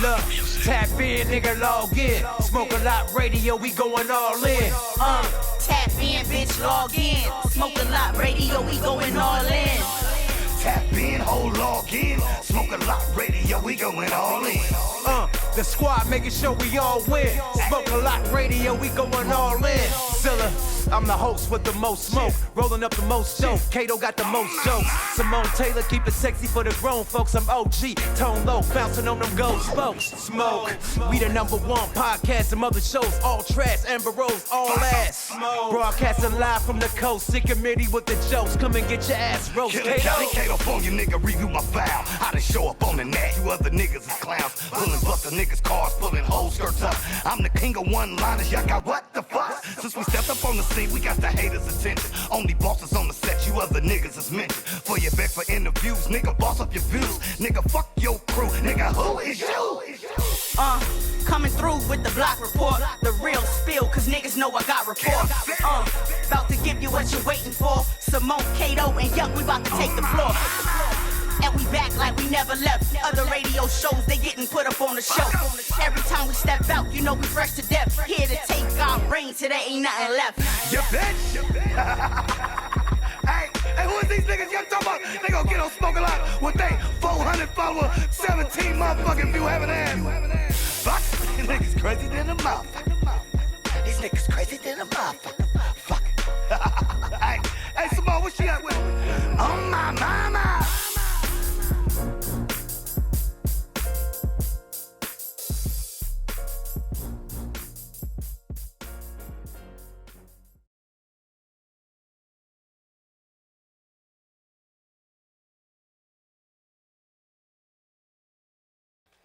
Look, tap in, nigga, log in. Smoke a lot radio, we going all in. Tap in, bitch, log in. Smoke a lot radio, we going all in. Tap in, hold log in. Smoke a lot radio, we going all in. The squad making sure we all win. Smoke a lot radio, we going all in. Zilla, I'm the host with the most smoke. Rolling up the most dope. Kato got the most jokes. Simone Taylor keep it sexy for the grown folks. I'm OG, tone low, bouncing on them gold spokes. Smoke, we the #1 podcast. Some other shows, all trash. Amber Rose, all ass. Broadcasting live from the coast. Sick committee with the jokes. Come and get your ass roast. Kato phone, you nigga, review my file. How to show up on the net. You other niggas is clowns. Pulling buster niggas' cars, pulling whole skirts up. I'm the king of one-liners. Y'all got what the fuck? Since we stepped up on the scene, we got the haters' attention. Only bosses on the set, you other niggas is mentioned. For your back for interviews, nigga, boss up your views. Nigga, fuck your crew. Nigga, who is you? Coming through with the block report. The real spill, cause niggas know I got report. About to give you what you're waiting for. Simone, Kato, and Yuck, we about to take the floor. And we back like we never left. Other radio shows, they getting put up on the show. Every time we step out, you know we fresh to death. Here to take our reign till there ain't nothing left. You bitch! Hey, who is these niggas y'all talking about? They gon' get on Smoke a Lot with they 400 followers, 17 motherfucking view having ass. Fuck, these niggas crazy than a motherfucker. These niggas crazy than a motherfucker. Fuck. Hey, Simone, what she got with? Oh my mama.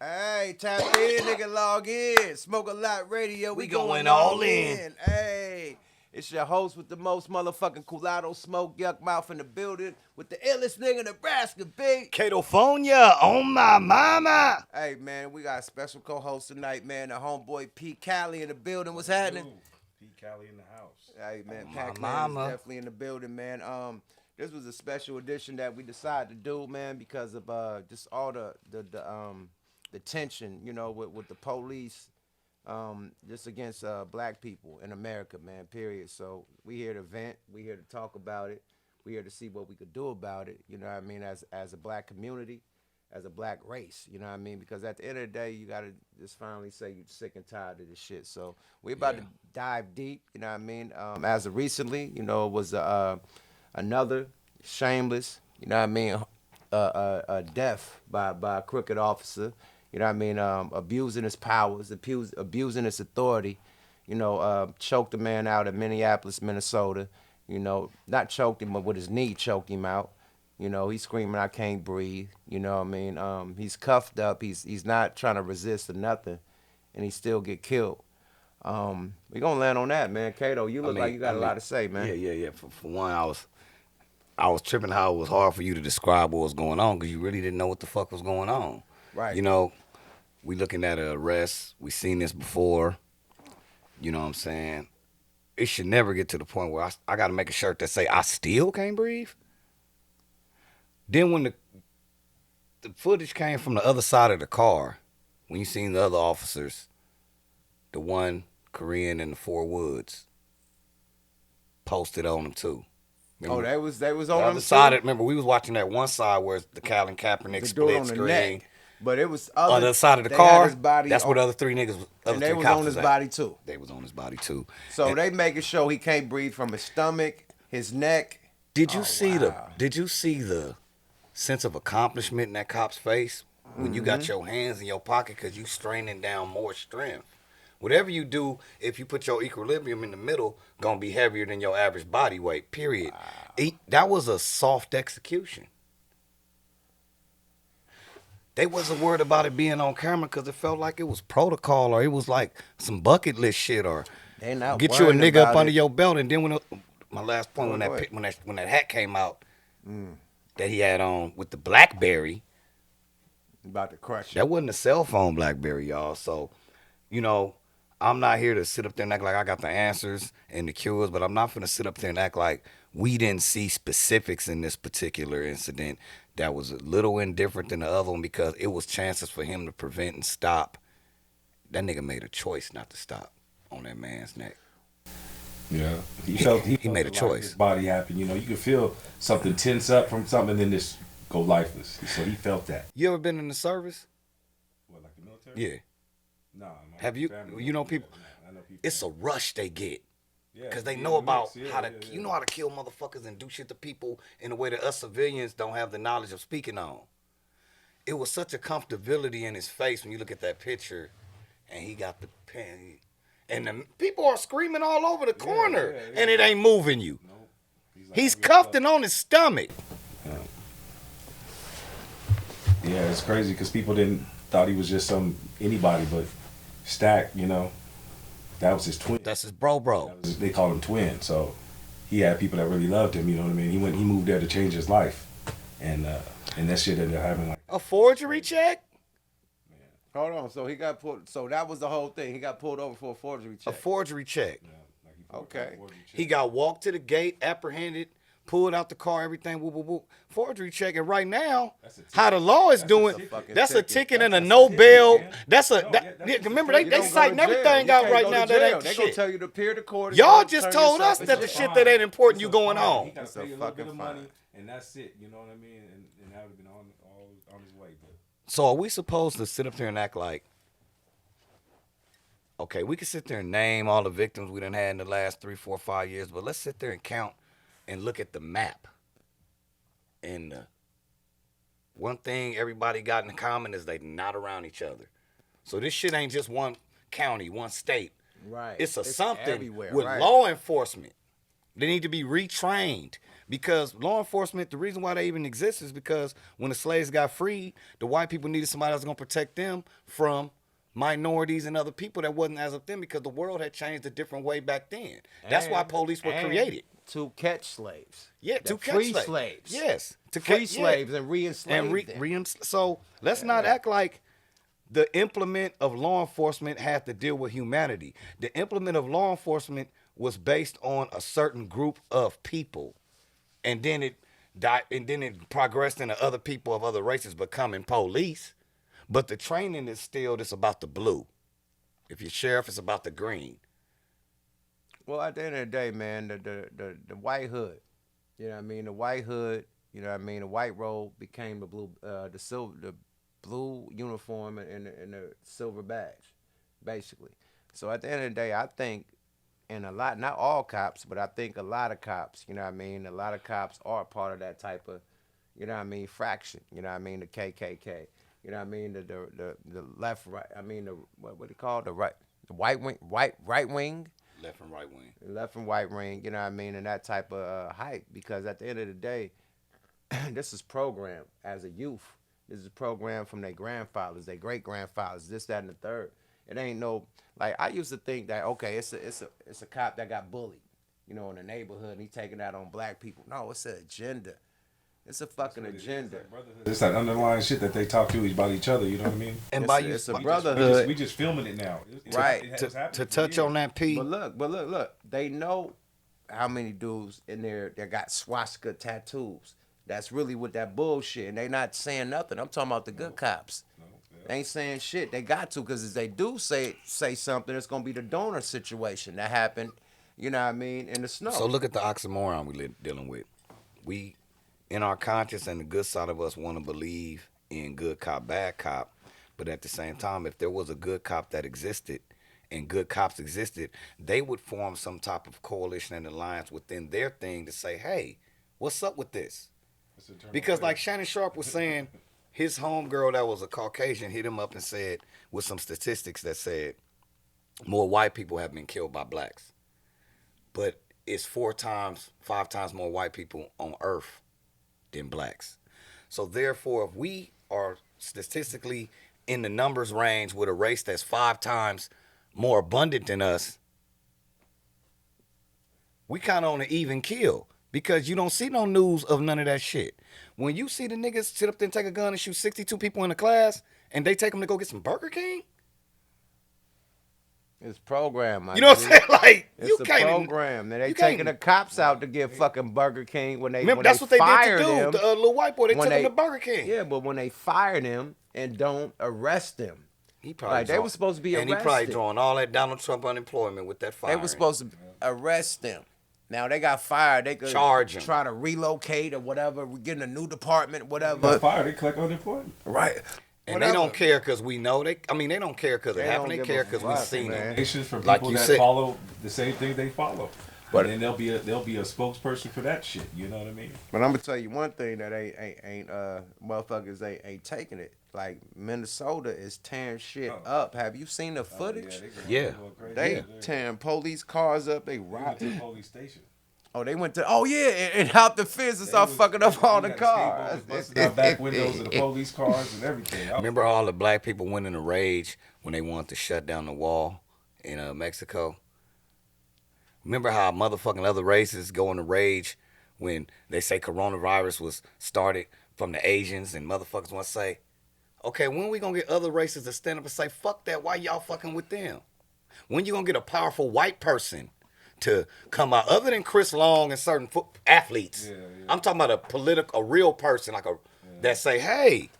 Hey, tap in, nigga, log in. Smoke a lot radio, we going all in. Hey, it's your host with the most motherfucking culatto smoke, yuck mouth in the building with the illest nigga in Nebraska, big. Catofonia, on my mama. Hey, man, we got a special co-host tonight, man. The homeboy P. Cali in the building. What's happening? P. Cali in the house. Hey, man, My Pac-Man is mama. definitely in the building, man. This was a special edition that we decided to do, man, because of just all the tension, you know, with the police, just against black people in America, man, period. So we here to vent, we here to talk about it, we here to see what we could do about it, you know what I mean, as a black community, as a black race, you know what I mean, because at the end of the day, you got to just finally say you're sick and tired of this shit. So we about to dive deep, you know what I mean. As of recently, you know, it was another shameless, you know what I mean, death by a crooked officer. You know what I mean? Abusing his powers, abusing his authority. You know, choked a man out in Minneapolis, Minnesota. You know, not choked him, but with his knee choked him out. You know, he's screaming, "I can't breathe." You know what I mean? He's cuffed up. He's not trying to resist or nothing, and he still get killed. We gonna land on that, man. Kato, you look like you got a lot to say, man. Yeah. For one, I was tripping how it was hard for you to describe what was going on because you really didn't know what the fuck was going on. Right. You know, we looking at an arrest. We seen this before. You know what I'm saying? It should never get to the point where I got to make a shirt that say I still can't breathe. Then when the footage came from the other side of the car, when you seen the other officers, the one Korean in the Four Woods, posted on them too. Remember? They was on The other side. Remember, we was watching that one side where the Colin Kaepernick split screen. Neck, but it was On the other side of the they car. had his body That's on, where the other three niggas. and they was on his body too. They was on his body too. So And they making sure he can't breathe from his stomach, his neck. Did you see wow. Did you see the sense of accomplishment in that cop's face when you Mm-hmm. got your hands in your pocket because you straining down more strength? Whatever you do, if you put your equilibrium in the middle, gonna be heavier than your average body weight. Period. That was a soft execution. They wasn't worried about it being on camera because it felt like it was protocol or it was like some bucket list shit or They not get you a worried nigga up about under it. your belt. And then my last point Go ahead. when that hat came out that he had on with the BlackBerry, About to crush that wasn't a cell phone BlackBerry, y'all. So, you know, I'm not here to sit up there and act like I got the answers and the cures, but I'm not finna sit up there and act like we didn't see specifics in this particular incident that was a little indifferent than the other one because it was chances for him to prevent and stop. That nigga made a choice not to stop on that man's neck. Yeah, he felt made a choice. His body happened. You know, you could feel something tense up from something, and then just go lifeless. So he felt that. You ever been in the service? What, like the military? Yeah. Nah. Have you? Family You know people. I know people. It's a rush they get. Yeah, Because they yeah, know about mix, how to, you know how to kill motherfuckers and do shit to people in a way that us civilians don't have the knowledge of speaking on. It was such a comfortability in his face when you look at that picture, and he got the pen, and the people are screaming all over the corner, and it ain't moving you. Nope. He's cuffed and on his stomach. Yeah, it's crazy because people thought he was just anybody, but Stack, you know, that was his twin. That's his bro. They called him twin, so he had people that really loved him. You know what I mean? He moved there to change his life, and that shit ended up having like A forgery check? Hold on. So he got pulled. So that was the whole thing. He got pulled over for a forgery check. A forgery check. like he Okay. He got walked to the gate, apprehended, pulled out the car, everything, whoop, whoop, whoop. Forgery check. And right now, how the law is doing, that's a ticket and a no bail. That's a, remember, You they don't go citing to jail. everything You out can't right go now to that jail. ain't They gonna shit. tell you to appear to court. and Y'all you just turn told yourself us in that the jail. shit that ain't important, you It's a going fine. on. He got to It's a pay a little bit fucking of money, fine. and that's it. You know what I mean? And that would have been on his way. But So are we supposed to sit up there and act like, okay, we can sit there and name all the victims we done had in the last 3, 4, 5 years, but let's sit there and count and look at the map. And one thing everybody got in common is they not around each other. So this shit ain't just one county, one state. Right. It's something everywhere, with right. law enforcement. They need to be retrained because law enforcement, the reason why they even exist is because when the slaves got freed, the white people needed somebody that's going to protect them from minorities and other people that wasn't as of them because the world had changed a different way back then. That's why police were created. To catch slaves. Yeah, To to catch free slaves. slaves. Yes, to Free catch slaves and re-enslave them. So let's not act like the implement of law enforcement had to deal with humanity. The implement of law enforcement was based on a certain group of people, and then it died, and then it progressed into other people of other races becoming police. But the training is still just about the blue. If you're sheriff, it's about the green. Well, at the end of the day, man, the white hood, you know what I mean? The white hood, you know what I mean? The white robe became the blue uniform and the silver badge, basically. So at the end of the day, I think, and a lot, not all cops, but I think a lot of cops, you know what I mean? A lot of cops are part of that type of, you know what I mean, fraction, you know what I mean? The KKK, you know what I mean? The left, right, I mean, what do you call it? The right, the right wing. Left and right wing. Left and right wing, you know what I mean, and that type of hype. Because at the end of the day, this is programmed as a youth. This is programmed from their grandfathers, their great grandfathers, this, that, and the third. It ain't no like I used to think that okay, it's a cop that got bullied, you know, in the neighborhood, and he taking that on black people. No, it's an agenda. It's a fucking agenda. it's that underlying shit that they talk to about each other. You know what I mean? And It's a brotherhood. We just filming it now. Right. To touch on that, P. But look. They know how many dudes in there that got swastika tattoos. That's really what that bullshit. And they not saying nothing. I'm talking about the good cops. They ain't saying shit. They got to, because if they do say something, it's gonna be the donor situation that happened. You know what I mean? In the snow. So look at the oxymoron we dealing with. We, in our conscience and the good side of us, want to believe in good cop, bad cop. But at the same time, if there was a good cop that existed and good cops existed, they would form some type of coalition and alliance within their thing to say, hey, what's up with this? Because like Shannon Sharp was saying, his homegirl that was a Caucasian hit him up and said, with some statistics that said, more white people have been killed by blacks. But it's 4 times, 5 times more white people on Earth than blacks. So therefore, if we are statistically in the numbers range with a race that's 5 times more abundant than us, we kind of on an even kill. Because you don't see no news of none of that shit. When you see the niggas sit up there and take a gun and shoot 62 people in a class, and they take them to go get some Burger King, It's programmed, my You know what I'm G. saying? Like It's you a can't. program. Now they you taking can't- the cops out to get fucking Burger King when they Remember, when that's they what they did to fired do. them. The little white boy, they when took him to Burger King. Yeah, but when they fire them and don't arrest them, He probably like they drawing- were supposed to be and arrested. he probably drawing all that Donald Trump unemployment with that fire. They were supposed to arrest them. Now they got fired. They could Charge 'em. try to relocate or whatever. We're getting a new department, whatever. Got fired. They collect unemployment. Right. And Whatever. they don't care because we know they. I mean, they don't care because it They happened. don't They give care a because we fuck, seen man. it. Nations for Like people you that said- follow the same thing they follow. But- But then there'll be a spokesperson for that shit. You know what I mean? But I'm gonna tell you one thing that ain't motherfuckers ain't taking it. Like Minnesota is tearing shit up. Have you seen the footage? Yeah. They tearing police cars up. They They went robbed. to the police station. Oh, they went to. Oh yeah, and out the fence and start fucking up all the They got cars. skateboarders busting out back windows of the police cars and everything. Remember all the black people went in a rage when they wanted to shut down the wall in Mexico? Remember how motherfucking other races go into rage when they say coronavirus was started from the Asians and motherfuckers want to say, okay, when we going to get other races to stand up and say, fuck that, why y'all fucking with them? When you going to get a powerful white person to come out, other than Chris Long and certain athletes? Yeah. I'm talking about a real person like that say, hey,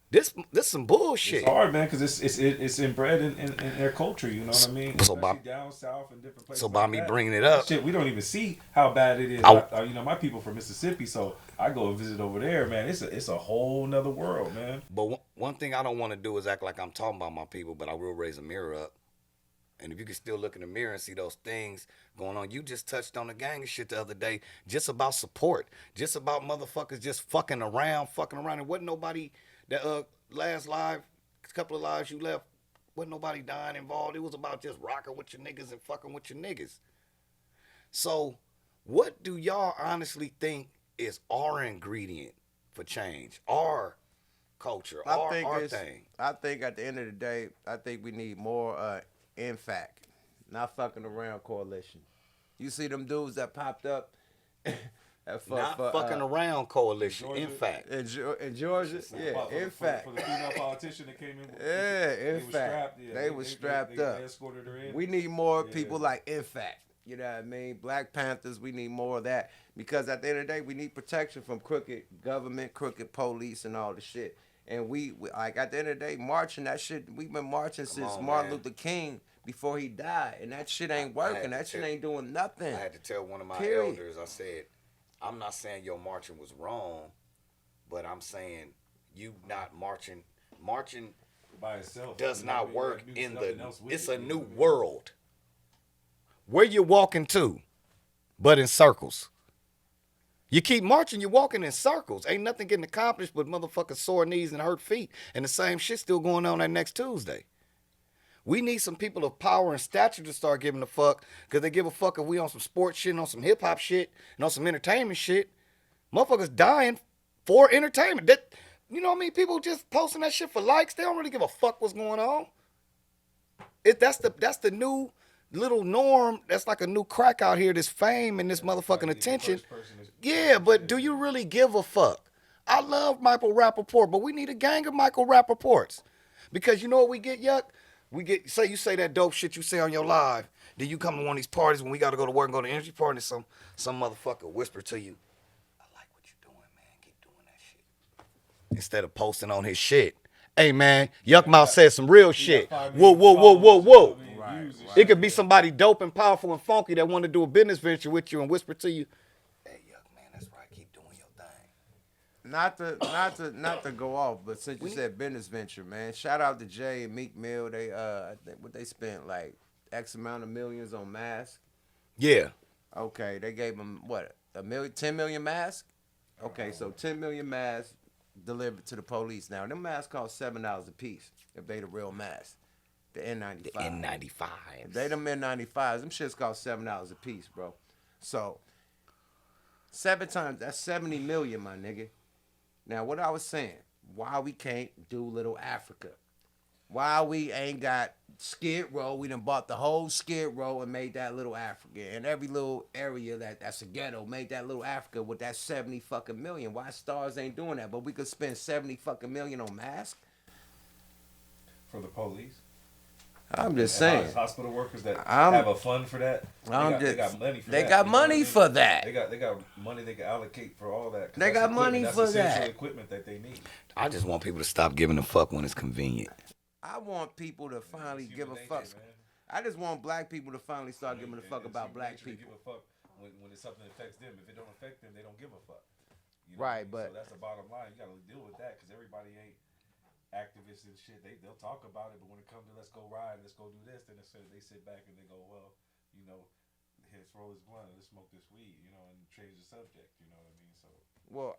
this some bullshit. It's hard, man, because it's inbred in their culture. You know what I mean? So by- Especially down south and different places. So by like me that. bringing it up, Shit, we don't even see how bad it is. You know, my people from Mississippi, so I go and visit over there, man. It's a whole nother world, man. But one thing I don't want to do is act like I'm talking about my people, but I will raise a mirror up. And if you can still look in the mirror and see those things going on, you just touched on the gang and shit the other day, just about support, just about motherfuckers just fucking around. It wasn't nobody that last live, couple of lives you left, wasn't nobody dying involved. It was about just rocking with your niggas and fucking with your niggas. So, what do y'all honestly think is our ingredient for change? Our culture, our thing? I think at the end of the day, I think we need more in fact, not fucking around coalition. You see them dudes that popped up Not fucking around coalition, Georgia, in fact. in Georgia, yeah, in fact. For the female politician that came in. Yeah, in was fact. strapped, yeah, They was strapped up. They escorted her in. We need more people like in fact. You know what I mean? Black Panthers, we need more of that. Because at the end of the day, we need protection from crooked government, crooked police, and all the shit. And we like at the end of the day, marching that shit, we've been marching since on, Martin man. Luther King before he died. And that shit ain't working. That shit ain't doing nothing. I had to tell one of my Period. elders, I said, I'm not saying your marching was wrong, but I'm saying you not marching. Marching by itself does You know what I not mean? work You gotta do in something the, else with it's it, a you know new what I mean? world. Where you walking to, but in circles. You keep marching, you're walking in circles. Ain't nothing getting accomplished but motherfucking sore knees and hurt feet. And the same shit still going on that next Tuesday. We need some people of power and stature to start giving a fuck, because they give a fuck if we on some sports shit, and on some hip hop shit, and on some entertainment shit. Motherfuckers dying for entertainment. That, you know what I mean? People just posting that shit for likes. They don't really give a fuck what's going on. That's the new little norm. That's like a new crack out here. This fame and this motherfucking attention. Yeah, but do you really give a fuck? I love Michael Rappaport, but we need a gang of Michael Rappaports. Because you know what we get, Yuck? We get, say you say that dope shit you say on your live, then you come to one of these parties when we got to go to work and go to energy party, and some motherfucker whisper to you, I like what you're doing, man. Keep doing that shit. Instead of posting on his shit. Hey, man, Yuck Mouth said some real shit. Whoa, whoa, whoa, whoa, whoa. It could be somebody dope and powerful and funky that want to do a business venture with you and whisper to you, hey, Yuck, man, that's right. Keep doing your thing. Not to go off, but since you said business venture, man, shout out to Jay and Meek Mill. They I think what they spent like X amount of millions on masks. Yeah. Okay, they gave them what, 10 million masks? Okay, so 10 million masks delivered to the police. Now them masks cost $7 a piece if they the real masks. The N95. The N95. If they them N95s, them shits cost $7 a piece, bro. So 7 times, that's 70 million, my nigga. Now, what I was saying, why we can't do Little Africa? Why we ain't got Skid Row? We done bought the whole Skid Row and made that Little Africa. And every little area that's a ghetto, made that Little Africa with that 70 fucking million. Why Stars ain't doing that? But we could spend 70 fucking million on masks? For the police. I'm just And saying. hospital workers that I'm- have a fund for that. I'm They just- got money for they that. got you know money what I mean? for that. They got money they can allocate for all that. 'cause They that's got money that's for essential that. equipment that they need. I just want people to stop giving a fuck when it's convenient. I want people to finally It's give a human fuck. nature, man. I just want black people to finally start giving a fuck It's about human black nature to people. Give a fuck when it's something that affects them. If it don't affect them, they don't give a fuck. You know Right, what I mean? but- So that's the bottom line. You got to deal with that because everybody ain't activists and shit. They'll talk about it, but when it comes to let's go ride, let's go do this, then they sit back and they go, well, you know, let's roll this blunt, let's smoke this weed, you know, and change the subject. You know what I mean? So Well,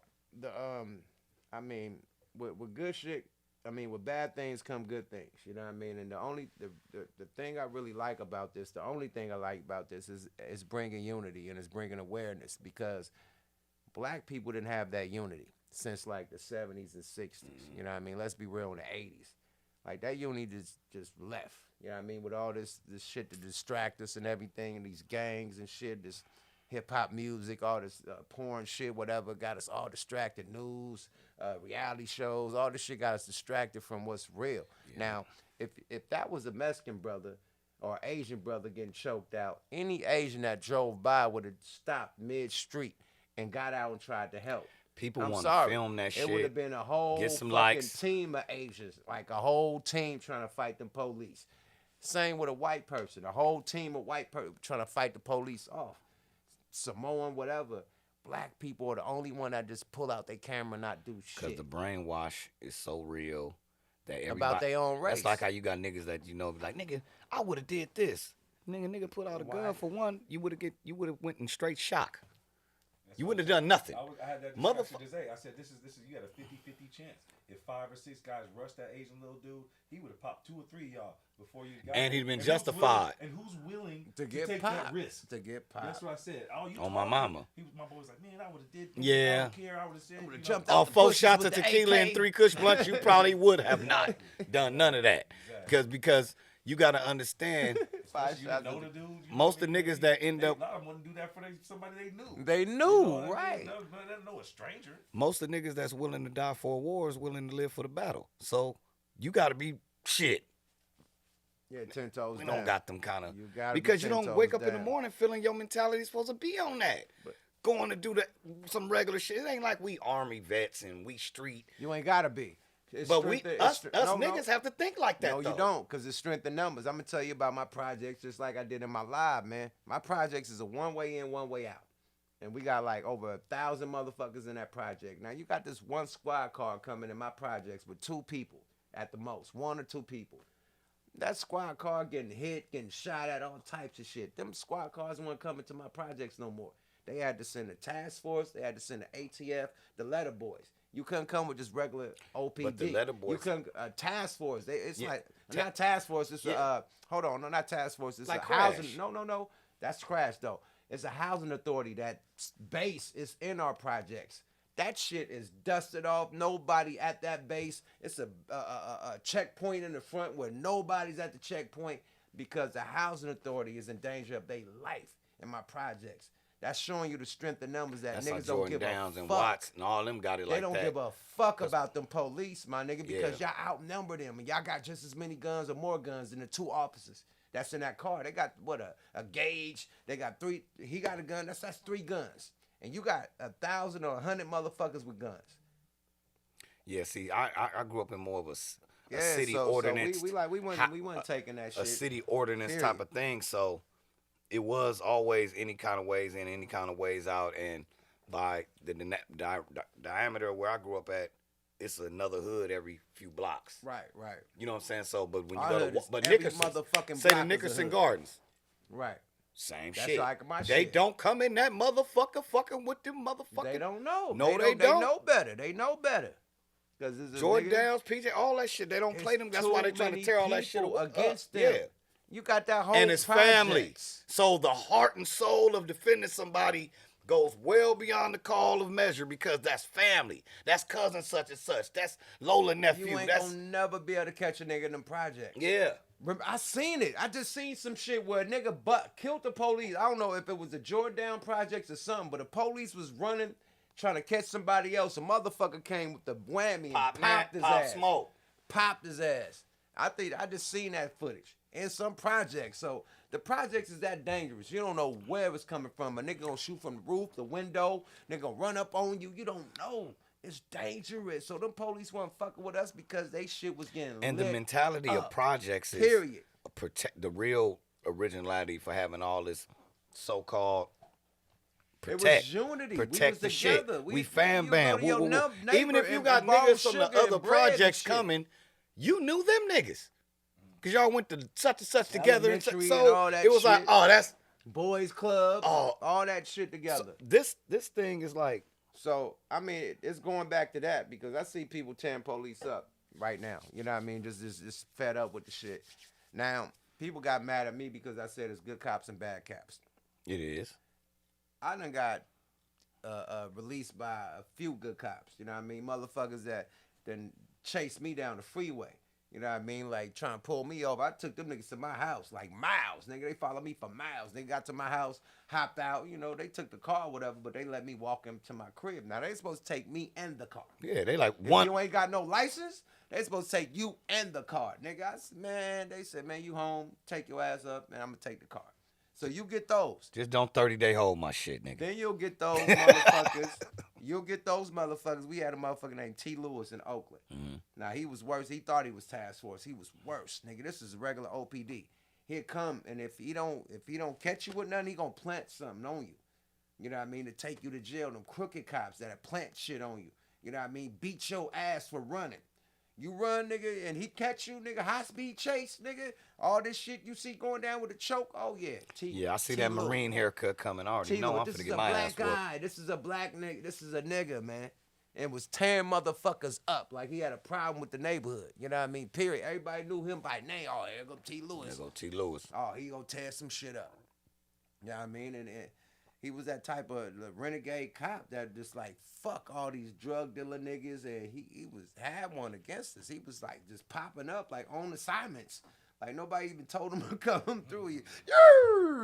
I mean, with good shit, I mean, with bad things come good things. You know what I mean? And the thing I really like about this, the only thing I like about this is bringing unity and it's bringing awareness because black people didn't have that unity since like the 70s and 60s. You know what I mean? Let's be real, in the 80s. Like that unity just left. You know what I mean? With all this shit to distract us and everything and these gangs and shit, this hip hop music, all this porn shit, whatever, got us all distracted. News, reality shows, all this shit got us distracted from what's real. Yeah. Now, if that was a Mexican brother or Asian brother getting choked out, any Asian that drove by would have stopped mid-street and got out and tried to help. People I'm want sorry. to film that shit. It would have been a whole get some fucking likes. team of Asians, like a whole team trying to fight them police. Same with a white person, a whole team of white people trying to fight the police off. Samoan, whatever. Black people are the only one that just pull out their camera and not do shit. Because the brainwash is so real that everybody... About their own race. That's like how you got niggas that, you know, like, nigga, I would have did this. Nigga put out a gun for one, you would have went in straight shock. You wouldn't have done nothing. I had that discussion today. I said, this is you got a 50-50 chance. If 5 or 6 guys rushed that Asian little dude, he would have popped 2 or 3 of y'all before you got And him. he'd been who's justified. who's willing to get take popped. that risk? To get popped. That's what I said. Oh, you On my talking? mama. My boy was like, man, I would have did. Yeah. I don't care. I would have said. would've You know, jumped out. Off the 4 bushes shots with of the tequila AK. and 3 Kush blunts, you probably would have not done none of that. Because you got to understand, 5 you shots know of the dude. You most know, of the niggas that end a up... lot of them wouldn't do that for somebody they knew. They knew, You know what I mean? right? No, they know a stranger. Most of the niggas that's willing to die for a war is willing to live for the battle. So you got to be shit. Yeah, 10 toes We down. don't got them kind of... You gotta be Because you 10 don't toes wake up in the down. morning feeling your mentality is supposed to be on that. Going to do some regular shit. It ain't like we army vets and we street. You ain't gotta be. It's But strength- us it's- niggas have to think like that, No, though. you don't, because it's strength in numbers. I'm going to tell you about my projects just like I did in my live, man. My projects is a one-way in, one-way out. And we got like over 1,000 motherfuckers in that project. Now, you got this one squad car coming in my projects with 2 people at the most, 1 or 2 people. That squad car getting hit, getting shot at, all types of shit. Them squad cars weren't coming to my projects no more. They had to send a task force. They had to send the ATF, the letter boys. You couldn't come with just regular OPD. But the letter boys... You couldn't, task force. It's Yeah. like, not task force. It's hold on. No, not task force. It's Like a Crash. housing. No. That's Crash, though. It's a housing authority that base is in our projects. That shit is dusted off. Nobody at that base. It's a checkpoint in the front where nobody's at the checkpoint because the housing authority is in danger of their life in my projects. That's showing you the strength of numbers that That's niggas like don't Jordan give Downs a and fuck. Watts and all them got it like that. They don't give a fuck about them police, my nigga, because y'all outnumber them and y'all got just as many guns or more guns than the 2 officers that's in that car. They got a gauge. They got 3. He got a gun. That's 3 guns. And you got 1,000 or 100 motherfuckers with guns. Yeah, see, I grew up in more of a city so ordinance. we weren't taking that shit. A city ordinance Period. type of thing. So it was always any kind of ways in, any kind of ways out. And by the diameter where I grew up at, it's another hood every few blocks. Right. You know what I'm saying? So, but when you Our go hood to is but every Nickerson, motherfucking say block the is a Nickerson hood. Gardens, Right. same That's shit. like my They shit. don't come in that motherfucker fucking with them motherfuckers. They don't know. No, they don't. They know better. Because Jordan Downs, PJ, all that shit. They don't play them. That's why they trying to tear all that shit up. against them. Yeah. You got that whole And it's family. projects. So the heart and soul of defending somebody goes well beyond the call of measure because that's family. That's cousin such and such. That's Lola nephew. You ain't That's gonna never be able to catch a nigga in them projects. yeah. I seen it. I just seen some shit where a nigga killed the police. I don't know if it was the Jordan projects or something, but the police was running, trying to catch somebody else. A motherfucker came with the whammy and popped his ass. Smoke. Popped his ass. I think I just seen that footage in some projects. So the projects is that dangerous. You don't know where it's coming from. A nigga gonna shoot from the roof, the window. Nigga gonna run up on you. You don't know. It's dangerous. So them police weren't fucking with us because they shit was getting And lit the mentality of up. projects is Period. protect the real originality for having all this so-called It protect, was unity. protect We the was shit. together. We fam you bam. go to your Woo, woo, woo. neighbor Even if you and got borrow niggas from the sugar and other bread and projects shit. coming, you knew them niggas. Cause y'all went to such and such together, and Elementary so and all that it was like, shit. oh, that's Boys Club, Oh. all that shit together. this thing is like, So, I mean, it's going back to that because I see people tearing police up right now. You know what I mean? Just fed up with the shit. Now, people got mad at me because I said it's good cops and bad cops. it is. I done got released by a few good cops. You know what I mean? Motherfuckers that then chased me down the freeway. You know what I mean? Like trying to pull me over. I took them niggas to my house, like miles. Nigga, they followed me for miles. They got to my house, hopped out. You know, they took the car or whatever, but they let me walk them to my crib. Now, they supposed to take me and the car. Yeah, they like If one. you ain't got no license, they supposed to take you and the car. Nigga, they said, man, you home, take your ass up, and I'm going to take the car. So you get those. Just don't 30-day hold my shit, nigga. Then you'll get those motherfuckers. You'll get those motherfuckers. We had a motherfucker named T. Lewis in Oakland. Now, he was worse. He thought he was task force. He was worse. Nigga, this is a regular OPD. He'll come, and if he don't catch you with nothing, he gonna plant something on you. You know what I mean? To take you to jail. Them crooked cops that'll plant shit on you. You know what I mean? Beat your ass for running. You run, nigga, and he catch you, nigga, high-speed chase, nigga. All this shit you see going down with a choke, oh, yeah. Yeah, I see that Lewis. Marine haircut coming. I already know I'm This finna is get a my black ass whooped. guy. This is a black nigga. This is a nigga, man. And was tearing motherfuckers up like he had a problem with the neighborhood. You know what I mean? Period. Everybody knew him by name. Oh, here go T. Lewis. There go T. Lewis. Oh, he gonna tear some shit up. You know what I mean? And he was that type of renegade cop that just like, fuck all these drug dealer niggas. And he had one against us. He was like just popping up like on assignments. Like nobody even told him to come through.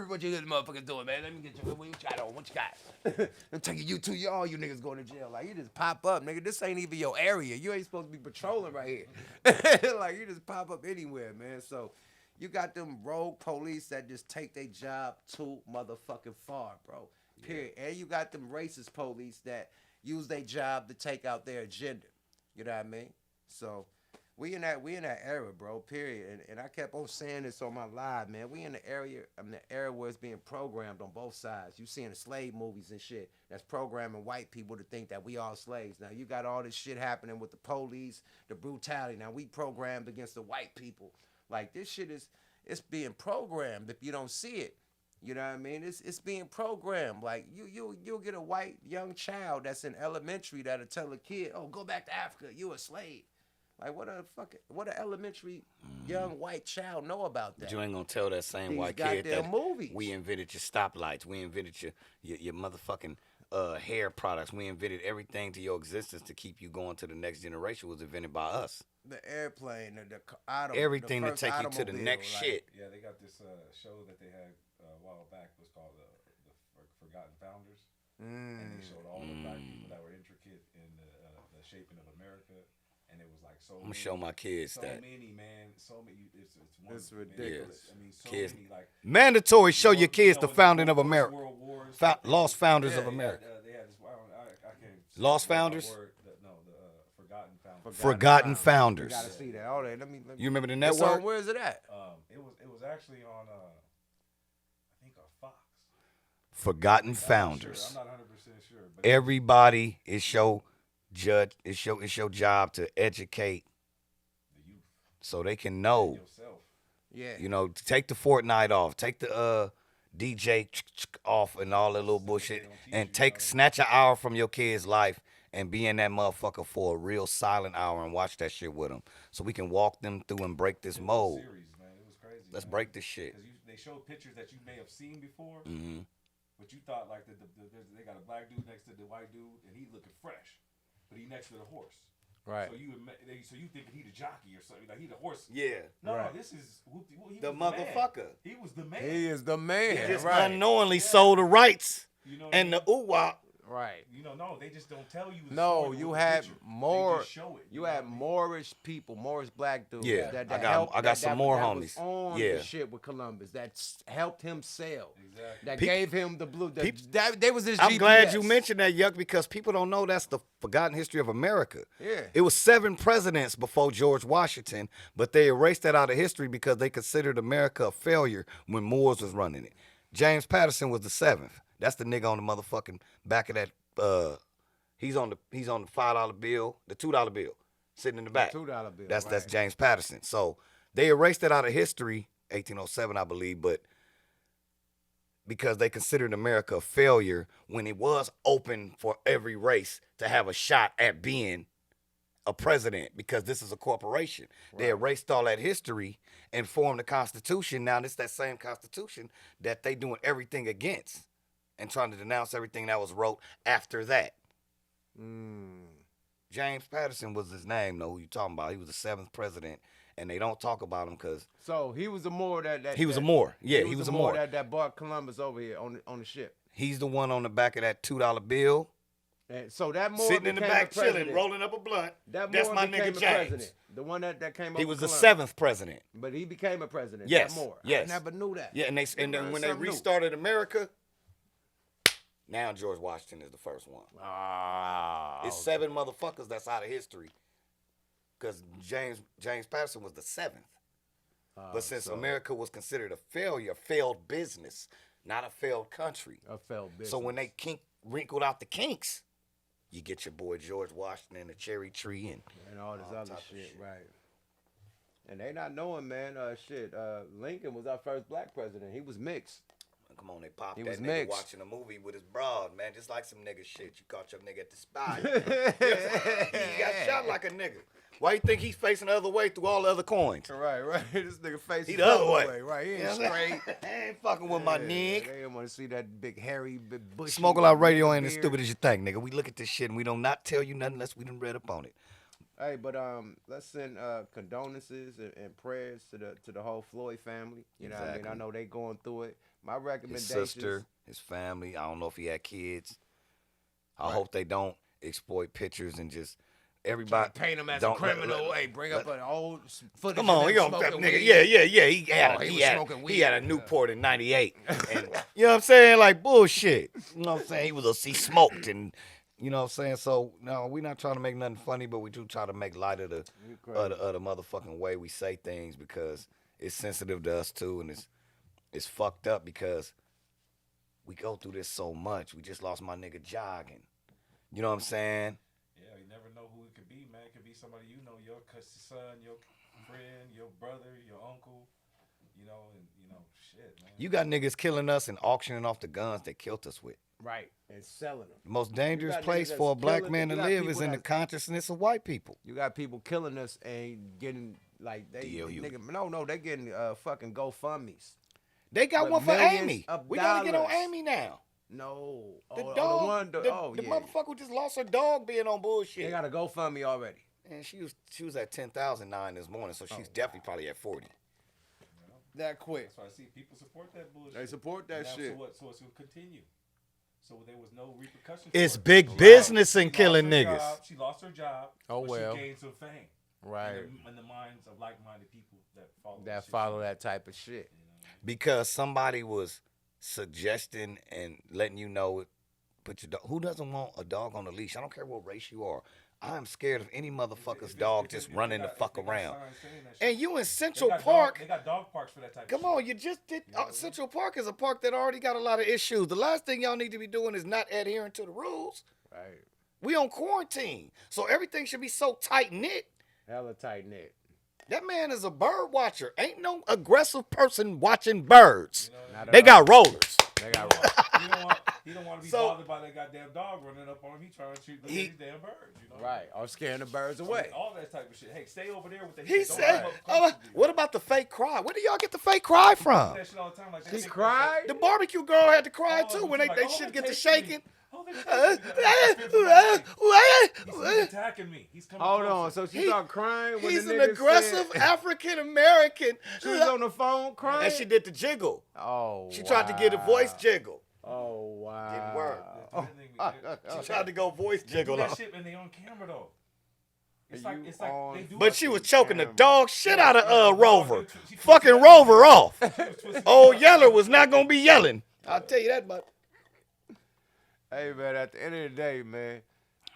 What you this motherfucker doing, man? Let me get you. What you got on? What you got? I'm taking you to all you niggas going to jail. Like you just pop up, nigga. This ain't even your area. You ain't supposed to be patrolling right here. Like you just pop up anywhere, man. So you got them rogue police that just take their job too motherfucking far, bro. Period. And you got them racist police that use their job to take out their agenda. You know what I mean? So we in that era, bro. Period. And I kept on saying this on my live, man. We in the era where it's being programmed on both sides. You seeing the slave movies and shit that's programming white people to think that we all slaves. Now you got all this shit happening with the police, the brutality. Now we programmed against the white people. Like this shit it's being programmed if you don't see it. You know what I mean? It's being programmed. Like you'll get a white young child that's in elementary that'll tell a kid, "Oh, go back to Africa. You a slave." Like what a elementary young white child know about that? But you ain't gonna tell that same These white kid goddamn that movies. we invented your stoplights, we invented your motherfucking hair products, we invented everything to your existence to keep you going to the next generation was invented by us. The airplane, the Everything the to first take you to the automobile, next like, shit. Yeah, they got this show that they had a while back. It was called the Forgotten Founders, and they showed all the black people that were intricate in the shaping of America. And it was like so. I'm gonna show my kids so that. many, man. So many. It's It's wonderful, man. ridiculous. I mean, so Kids. many like Mandatory show your kids the in founding of First America. World Wars, Lost Founders of they had, America. they had this. I can't. Lost say my Founders? word, the Forgotten Founders. Forgotten Founders. You gotta see that. All right, let me. You remember the It's network? on, where is it at? It was actually on. I think on Fox. Forgotten I'm Founders. not 100% sure. But Everybody is your job to educate the youth so they can know. yourself. Yeah. You know, take the Fortnite off, take the DJ off and all that little bullshit, and snatch an hour from your kid's life and be in that motherfucker for a real silent hour and watch that shit with them, so we can walk them through and break this mold. Series, man. It was crazy. Let's man. break this shit. 'Cause they showed pictures that you may have seen before, Mm-hmm. but you thought like they got a black dude next to the white dude and he looking fresh, but he next to the horse. Right. So you thinking he the jockey or something? Like he the horse? Yeah. No, Right. this is he The was man. motherfucker. He was the man. He is the man. Just right. unknowingly sold the rights You know and the ooh-wah Right. You know, no, they just don't tell you. The No, story you with the had picture. more. They just show it. You know had what I mean? Moorish people, Moorish black dudes. Yeah, that I got- helped, I got some more that homies. Was on Yeah. the shit with Columbus. That helped him sail. Exactly. That Peop- gave him the blue. peop- They was his I'm GPS. glad you mentioned that, Yuck, because people don't know that's the forgotten history of America. Yeah. It was 7 presidents before George Washington, but they erased that out of history because they considered America a failure when Moors was running it. James Patterson was the 7th. That's the nigga on the motherfucking back of that. He's on the $5 bill, the $2 bill, sitting in the back. $2 bill. That's right. James Patterson. So they erased it out of history, 1807, I believe, but because they considered America a failure when it was open for every race to have a shot at being a president, because this is a corporation. They erased all that history and formed the Constitution. Now it's that same Constitution that they doing everything against and trying to denounce everything that was wrote after that. James Patterson was his name, though, who you talking about. He was the 7th president, and they don't talk about him because So he was the Moor that he was a Moor. Yeah, he was a the Moor. that brought Columbus over here on the ship. He's the one on the back of that $2 bill, And so that Moor sitting in the became back a president. chilling, rolling up a blunt. That That's Moor my became nigga a James. president. The one that came over. He was the Columbus. 7th president. But he became a president. Yes, That Moor. yes. I never knew that. Yeah, and then learned when they something new. restarted America, now George Washington is the first one. Ah. It's 7 motherfuckers that's out of history. Because James Patterson was the 7th. But since America was considered a failure, a failed business, not a failed country. A failed business. So when they wrinkled out the kinks, you get your boy George Washington and the cherry tree and all this other type of shit, shit. right? And they not knowing, man. Lincoln was our first black president. He was mixed. come on, they popped He that was nigga mixed. watching a movie with his broad, man. Just like some nigga shit. You caught your nigga at the spot. He got shot like a nigga. Why you think he's facing the other way through all the other coins? Right. This nigga face He is the other way. Right, he ain't You know what I'm straight. saying? I ain't fucking with my Yeah, nigga. They didn't want to see that big hairy, big bushy. Smoke a lot radio ain't as beard. stupid as you think, nigga. We look at this shit and we don't not tell you nothing unless we done read up on it. Hey, but let's send condolences and prayers to the whole Floyd family. You know what I mean? Exactly. I know they going through it. My His recommendations. sister, his family. I don't know if he had kids. I hope they don't exploit pictures and just everybody Paint him as a don't- criminal. Hey, bring up an old footage. Come of on, him he gonna smoking nigga. weed. Yeah. He had Oh, a, he he, was had, smoking he weed. had a Newport in '98, and you know what I'm saying? Like bullshit. You know what I'm saying? He smoked, and you know what I'm saying. So no, we're not trying to make nothing funny, but we do try to make light of the motherfucking way we say things because it's sensitive to us too, and it's fucked up because we go through this so much. We just lost my nigga jogging. You know what I'm saying? Yeah, you never know who it could be, man. It could be somebody you know, your son, your friend, your brother, your uncle, you know, and shit, man. You got niggas killing us and auctioning off the guns they killed us with. Right, and selling them. The most dangerous got niggas place that's for a black killing- man to you got live people is in the that's- consciousness of white people. You got people killing us and getting like they DLU. nigga, they getting fucking GoFundMe's. They got With one for millions Amy. of We gotta get on dollars. Amy now. No, The oh, dog, the one, the yeah. motherfucker who just lost her dog being on bullshit. They got a GoFundMe already. And she was at 10,009 this morning, so she's definitely probably at 40. That quick. That's why I see people support that bullshit. They support that And now, shit. So it's gonna continue. So there was no repercussions. It's for it. big Right. business in She lost killing her niggas. job. She lost her job. Oh, but well. She gained some fame. Right. In the minds of like-minded people that follow. That shit. follow that type of shit. Because somebody was suggesting and letting you know, put your dog. Who doesn't want a dog on a leash? I don't care what race you are. I'm scared of any motherfucker's dog just running the fuck around. And you in Central Park. They got dog parks for that type of Come shit. on, you just did. Central Park is a park that already got a lot of issues. The last thing y'all need to be doing is not adhering to the rules. Right. We on quarantine, so everything should be so tight knit. Hella tight knit. That man is a bird watcher. Ain't no aggressive person watching birds. Not They at all. got rollers. They got He don't want to be So- bothered by that goddamn dog running up on him. He trying to shoot these damn birds. You know? right. Or scaring the birds So away. all that type of shit. Hey, stay over there with the. He heat. Don't said, come up close to me. what about the fake cry? Where do y'all get the fake cry from? That shit all the time. Like, She cried. The barbecue girl had to cry Oh, too she's when they like, shit they get to tasting me. shaking. Oh, they He's attacking me. He's coming. Hold on. closer. So she started crying when He's the an nigga aggressive said- African American. She was on the phone crying. And she did the jiggle. Oh. She tried to get a voice jiggle. Oh wow. Didn't work. She Tried to go voice They do jiggle that off. shit and they on camera though. It's You like on they do But it. she was choking the camera. dog shit out of Rover. She twisted Fucking that Rover motherfucker. off. She was twisting Oh, it up. Yeller was not gonna be yelling. I'll tell you that much. Hey man, at the end of the day, man,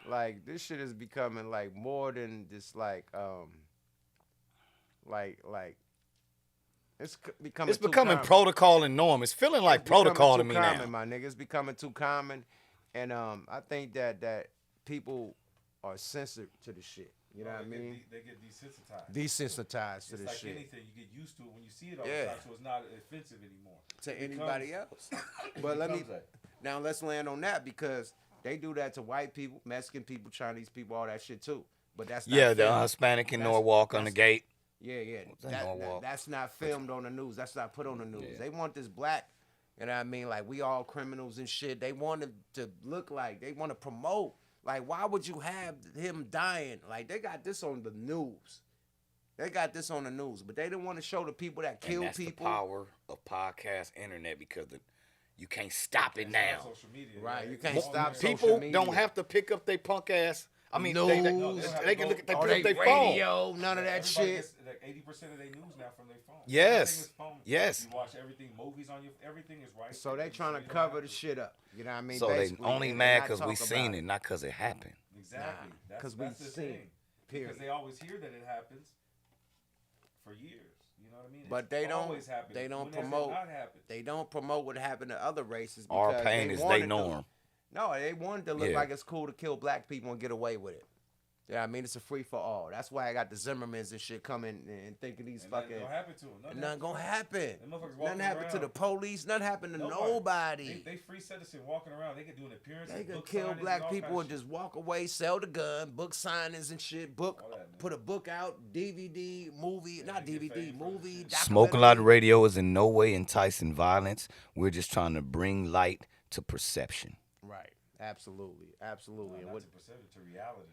like this shit is becoming like more than just like becoming It's too becoming common. protocol and norm. It's feeling like It's becoming protocol to too me common, now. my nigga. It's becoming too common, and I think that people are sensitive to the shit. You know what I mean? They get desensitized. Desensitized to It's this like shit. anything, you get used to it when you see it all Yeah. the time, so it's not offensive anymore. To It anybody becomes- else. But let me becomes that. now let's land on that because they do that to white people, Mexican people, Chinese people, all that shit too. But that's not Yeah, the filmed. Hispanic in That's- Norwalk on the that's- gate. Yeah. that That, Norwalk? that's not filmed on the news. That's not put on the news. Yeah. They want this black, you know what I mean? Like we all criminals and shit. They want it to look like they want to promote. Like why would you have him dying? Like they got this on the news. They got this on the news, but they didn't want to show the people that kill And that's people. the power of podcast internet because you can't stop it It's not now. social media, Right, yeah. you can't It's stop all social there. People media. don't have to pick up their punk ass. I mean, News. they can look at they Or pick they up their phone. radio, none of that Everybody shit. gets, like 80% of their news now from their phone. Yes. Everything is phone. Yes. You watch everything, movies on your, everything is right. So they there, trying you to don't cover have the to- shit up. You know what I mean? So they Basically, only and mad not because we talk seen about it, not because it happened. Exactly. Nah, That's 'cause we the seen thing. it, period. Because they always hear that it happens for years. You know what I mean? But It's they don't- always happening. they don't When has it promote- not happened? They don't promote what happened to other races. Our because pain they is wanted they norm. No, they wanted to look Yeah. like it's cool to kill black people and get away with it. Yeah, I mean it's a free for all. That's why I got the Zimmermans and shit coming and thinking these And fucking nothing gonna happen to them. nothing gonna happen. Them motherfuckers Nothing walking happened to around. the police. Nothing happened to nobody. They free citizen walking around. They can do an appearance. They and could book kill signings black all people kinda and just walk away, sell the gun, book signings and shit, book, All that, man. put a book out, DVD, movie, not they get DVD, paid for this movie, shit. Smoking Lot documentary. Radio is in no way enticing violence. We're just trying to bring light to perception. Right, absolutely. And Not what, to perception, to reality.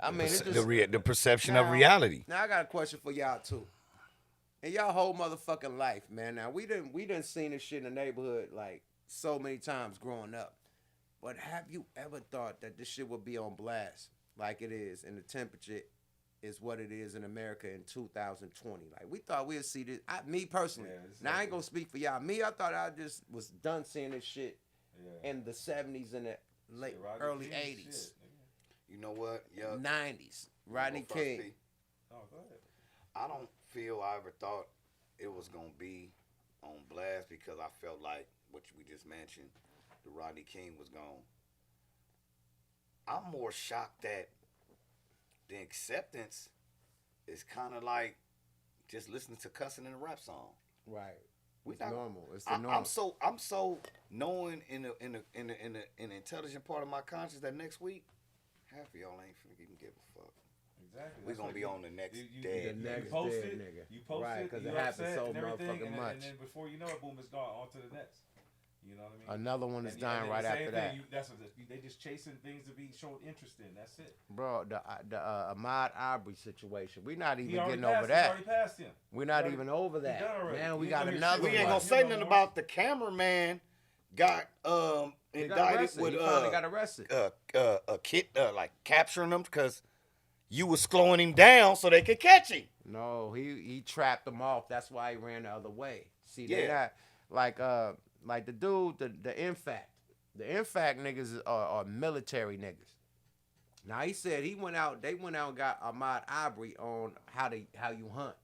I mean, it's The just, the perception of Now- reality. Now I got a question for y'all too. In y'all whole motherfucking life, man. Now we done seen this shit in the neighborhood like so many times growing up. But have you ever thought that this shit would be on blast like it is, and the temperature is what it is in America in 2020? Like we thought we'd see this. Me personally. Yeah, it's now I like ain't gonna speak for y'all. Me, I thought I just was done seeing this shit Yeah. in the 70s and the late Shit, Rodney early King 80s, shit, nigga. You know what? Yeah. 90s. Rodney King. Oh, go ahead. I don't feel I ever thought it was gonna be on blast because I felt like what we just mentioned, the Rodney King was gone. I'm more shocked that the acceptance is kind of like just listening to cussing in a rap song. Right. We It's not- normal. It's the I'm norm. so knowing in the intelligent part of my conscience that next week, half of y'all ain't finna even give a fuck. Exactly. We That's gonna what be on the next The dead next nigga. post dead it, nigga. You post Right, it, 'cause you it happens upset so and everything, motherfucking and much. then before you know it, boom, it's gone. On to the next. You know what I mean? Another one is And dying then right the same after thing, that. That's what they just chasing things to be shown interest in. That's it. Bro, the Ahmaud Arbery situation. We're not even He already getting passed, over it's that. already passed him. We're not Already- even over he done that. already. Now we You got ain't gonna hear another shit We ain't one. gonna say nothing about the cameraman got He got indicted arrested. with He finally got arrested. a kid like capturing him because you was slowing him down so they could catch him. No, he trapped them off. That's why he ran the other way. See, they Yeah. not like the dude, the INFAC. The INFAC niggas are military niggas. Now he said they went out and got Ahmaud Arbery on how you hunt.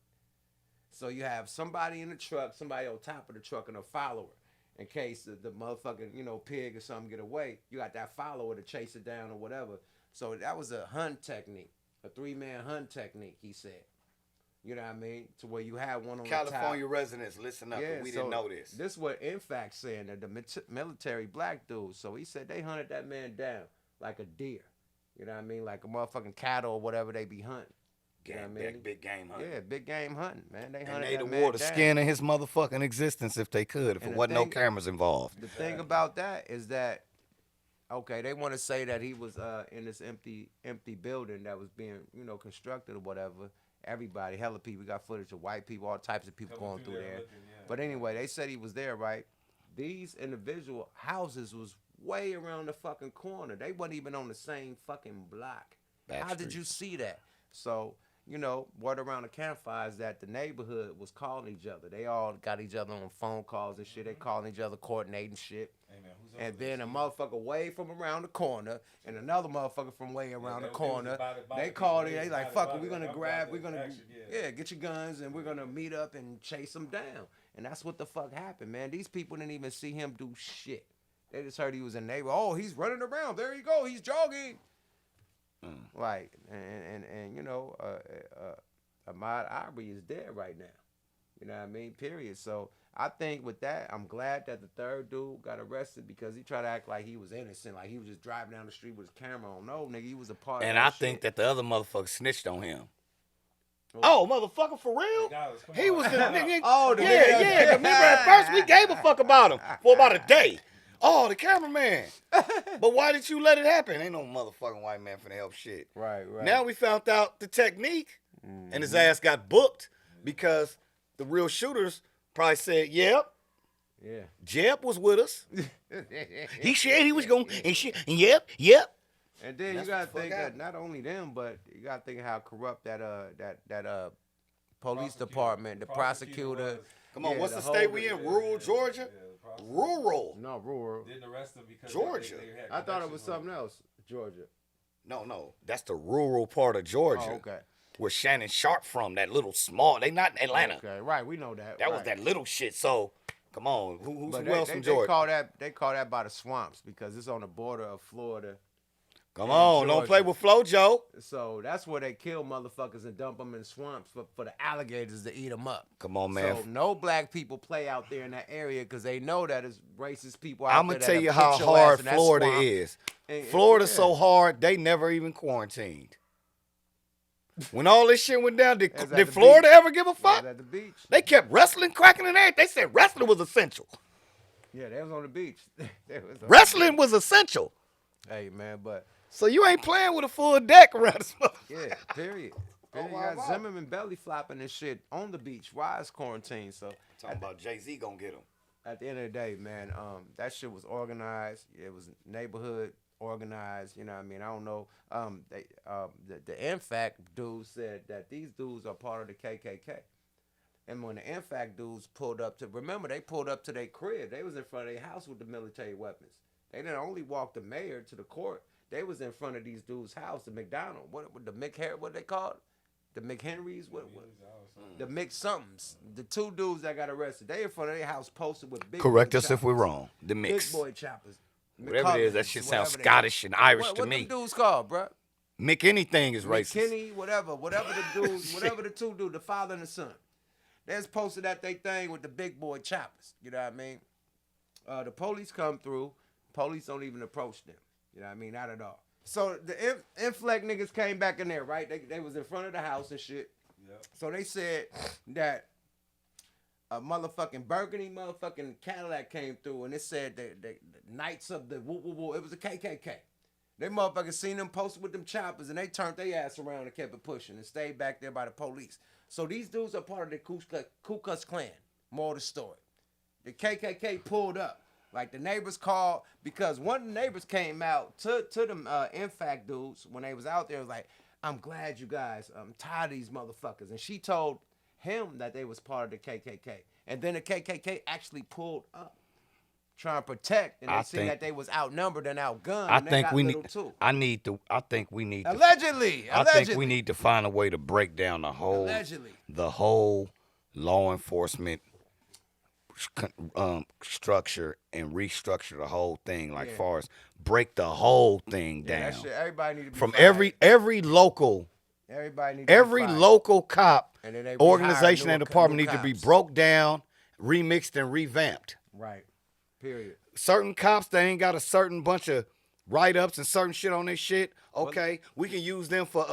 So you have somebody in the truck, somebody on top of the truck, and a follower. In case the motherfucking, pig or something get away, you got that follower to chase it down or whatever. So that was a hunt technique, a 3-man hunt technique, he said. You know what I mean? To where you had one on California the top. residents, listen up. 'Cause we didn't know this. This is what INFAC saying, that the military black dude. So he said they hunted that man down like a deer. You know what I mean? Like a motherfucking cattle or whatever they be hunting. You know what I mean? Big game hunting. Yeah, big game hunting, man. They And hunted they'd that have man wore the down. skin of his motherfucking existence if they could, if And it the wasn't no thing- cameras involved. The thing about that is that, okay, they want to say that he was in this empty building that was being, constructed or whatever. Everybody, hella people, we got footage of white people, all types of people Coming going through there. looking, yeah. But anyway, they said he was there, right? these individual houses was way around the fucking corner. They wasn't even on the same fucking block. Back How did you streets. see that? So, you know, word around the campfire is that the neighborhood was calling each other. They all got each other on phone calls and shit. They calling each other, coordinating shit. Hey, man, who's And over then a this? motherfucker way from around the corner and another motherfucker from way around the they was corner. about it, They about called it. it. They They like, was fuck about it. We're it. gonna I'm grab. about We're the gonna action, yeah, get your guns and we're gonna meet up and chase them down. And that's what the fuck happened, man. These people didn't even see him do shit. They just heard he was a neighbor. Oh, he's running around. There you go. He's jogging. Like and you know, Ahmaud Arbery is dead right now. You know what I mean? Period. So I think with that, I'm glad that the third dude got arrested because he tried to act like he was innocent, like he was just driving down the street with his camera on. No, nigga, he was a part And of I that think shit. that the other motherfucker snitched on him. Oh, motherfucker, for real? Guys, come He on. was the nigga. Oh, the yeah, nigga. yeah. Remember at first we gave a fuck about him for about a day. Oh, the cameraman. But why did you let it happen? Ain't no motherfucking white man finna help shit. Right, right. Now we found out the technique, and his ass got booked because the real shooters probably said, "Yep, yeah. Jeb was with us. He said he was going, and shit. And yep, yep." And then That's you gotta what the fuck think that happened. not only them, but you gotta think how corrupt that police Prosecutor. department, the The prosecutor prosecutor. was- Come on, yeah, what's the whole- state we in? Rural Georgia? Yeah, the prosecutor Rural. No, rural. didn't arrest him because Georgia. They had I thought it was connections something with- else. Georgia. No, that's the rural part of Georgia. Oh, okay. Where Shannon Sharp from, that little small. They not in Atlanta. Okay, right. We know that. That was right. that little shit. So, come on, who's But who else from they Georgia? call that by the swamps because it's on the border of Florida. Come in on, don't Georgia. play with Flojo. So that's where they kill motherfuckers and dump them in swamps for the alligators to eat them up. Come on, man. So no black people play out there in that area because they know that it's racist people out I'm there. gonna tell you that'll how put your ass hard in that Florida swamp. is. And- Florida's yeah. so hard they never even quarantined. When all this shit went down, It was at did the Florida beach. ever give a It was fuck? at the beach. They kept wrestling, cracking, and everything. They said wrestling was essential. Yeah, they was on the beach. They was on Wrestling was essential. the- Hey man, but So you ain't playing with a full deck around this motherfucker. yeah, period. Oh, You wow, got wow. Zimmerman belly flopping and shit on the beach. Why is quarantine? So Talking about Jay-Z gonna get him. at the end of the day, man, that shit was organized. It was neighborhood organized. You know what I mean? I don't know. The INFAC dude said that these dudes are part of the KKK. And when the INFAC dudes pulled up to, remember they pulled up to their crib. They was in front of their house with the military weapons. They didn't only walk the mayor to the court. They was in front of these dudes' house, the McDonald. What the McHenry? What they called? The McHenrys? What? The McSomethings. The two dudes that got arrested. They in front of their house posted with big. Correct boy us if we're choppers. wrong. The mix. Big boy choppers. Whatever it is, that McCullers, shit sounds whatever they- Scottish and Irish what, to what me. them dudes called, bruh? Mick anything is racist. McKinney, whatever the dudes, whatever the two do, the father and the son. They was posted at they thing with the big boy choppers. You know what I mean? The police come through. Police don't even approach them. You know what I mean? Not at all. So the Infleck niggas came back in there, right? They was in front of the house and shit. Yep. So they said that a motherfucking burgundy motherfucking Cadillac came through and it said the Knights of the woo woo woo. It was a KKK. They motherfuckers seen them posted with them choppers and they turned their ass around and kept it pushing and stayed back there by the police. So these dudes are part of the Ku Klux Klan. More of the story. The KKK pulled up. Like the neighbors called because one of the neighbors came out to them INFAC dudes when they was out there was like, I'm glad you guys, I'm tired of these motherfuckers. And she told him that they was part of the KKK. And then the KKK actually pulled up trying to protect and they I seen think- that they was outnumbered and outgunned. I and they think got we little need. too. I think we need. To, Allegedly. I think we need to find a way to break down Allegedly. the whole law enforcement structure and restructure the whole thing. Like Yeah. far as break the whole thing Yeah, down that shit, everybody need to be from fired. every local. Everybody need to be Every fired. local cop And then they organization rehire and new department need to be cops. broke down, remixed, and revamped. Right. Period. Certain cops that ain't got a certain bunch of write-ups and certain shit on their shit. Okay, we can use them for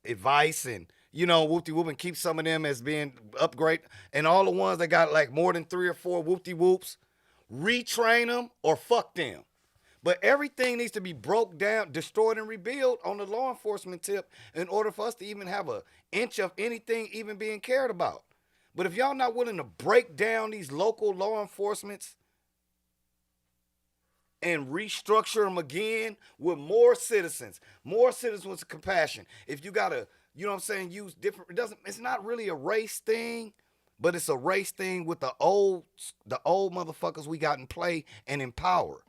advice and whoop-de-whoop and keep some of them as being upgrade. And all the ones that got like more than 3 or 4 whoop-de-whoops, retrain them or fuck them. But everything needs to be broke down, destroyed, and rebuilt on the law enforcement tip in order for us to even have an inch of anything even being cared about. But if y'all not willing to break down these local law enforcements and restructure them again with more citizens with compassion. If you gotta, you know what I'm saying, use different, it's not really a race thing, but it's a race thing with the old motherfuckers we got in play and in power.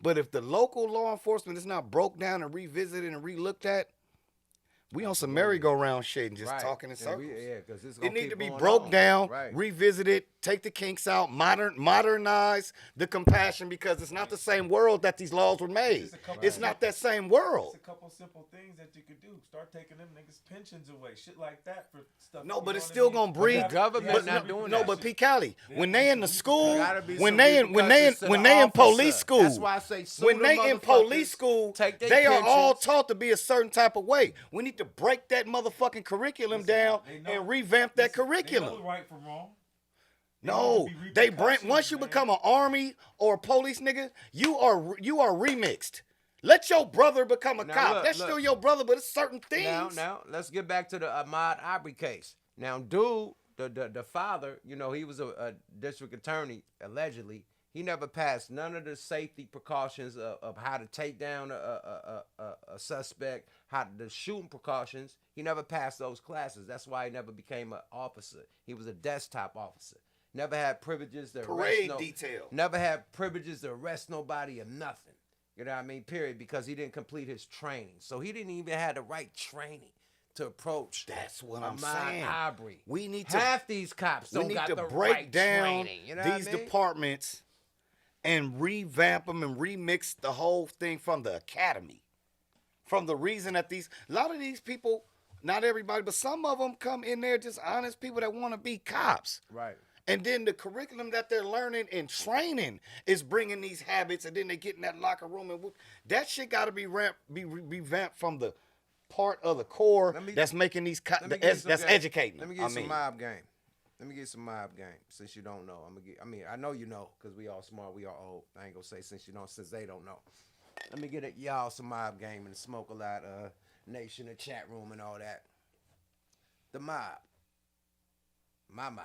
But if the local law enforcement is not broke down and revisited and relooked at, we on some merry-go-round shit and just talking in circles. Because it need to be broke down, revisited, take the kinks out, modernize the compassion, because it's not the same world that these laws were made. It's not that same world. It's a couple simple things that you could do. Start taking them niggas' pensions away, shit like that for stuff. No, but it's still gonna breed. Government not doing that. No, but P. Cali, when they in the school, when they in police school, that's why I say when they in police school, they are all taught to be a certain type of way. We need to break that motherfucking curriculum down and revamp that curriculum. They know right from wrong. No, they bring, once you become an army or a police nigga, you are remixed. Let your brother become a cop. Look, That's still your brother, but it's certain things. Now, let's get back to the Ahmaud Arbery case. Now, dude, the father, you know, he was a district attorney, allegedly. He never passed none of the safety precautions of how to take down a suspect, how the shooting precautions. He never passed those classes. That's why he never became an officer. He was a desktop officer. Never had privileges to arrest detail. Never had privileges to arrest nobody or nothing. You know what I mean? Period. Because he didn't complete his training. So he didn't even have the right training to approach. That's what I'm Ahmaud saying. Arbery. We need to half these cops don't got the break right down training. You know these what I mean? departments and revamp them and remix the whole thing from the academy. From the reason that a lot of these people, not everybody, but some of them come in there just honest people that want to be cops. Right. And then the curriculum that they're learning and training is bringing these habits, and then they get in that locker room and that shit got to be revamped from the part of the core that's making these that's educating. Let me get some mob game. Let me get some mob game. Since you don't know, I know you know, because we all smart, we all old. I ain't gonna say since they don't know. Let me get y'all some mob game and smoke a lot nation, the chat room and all that. The mob. My mob.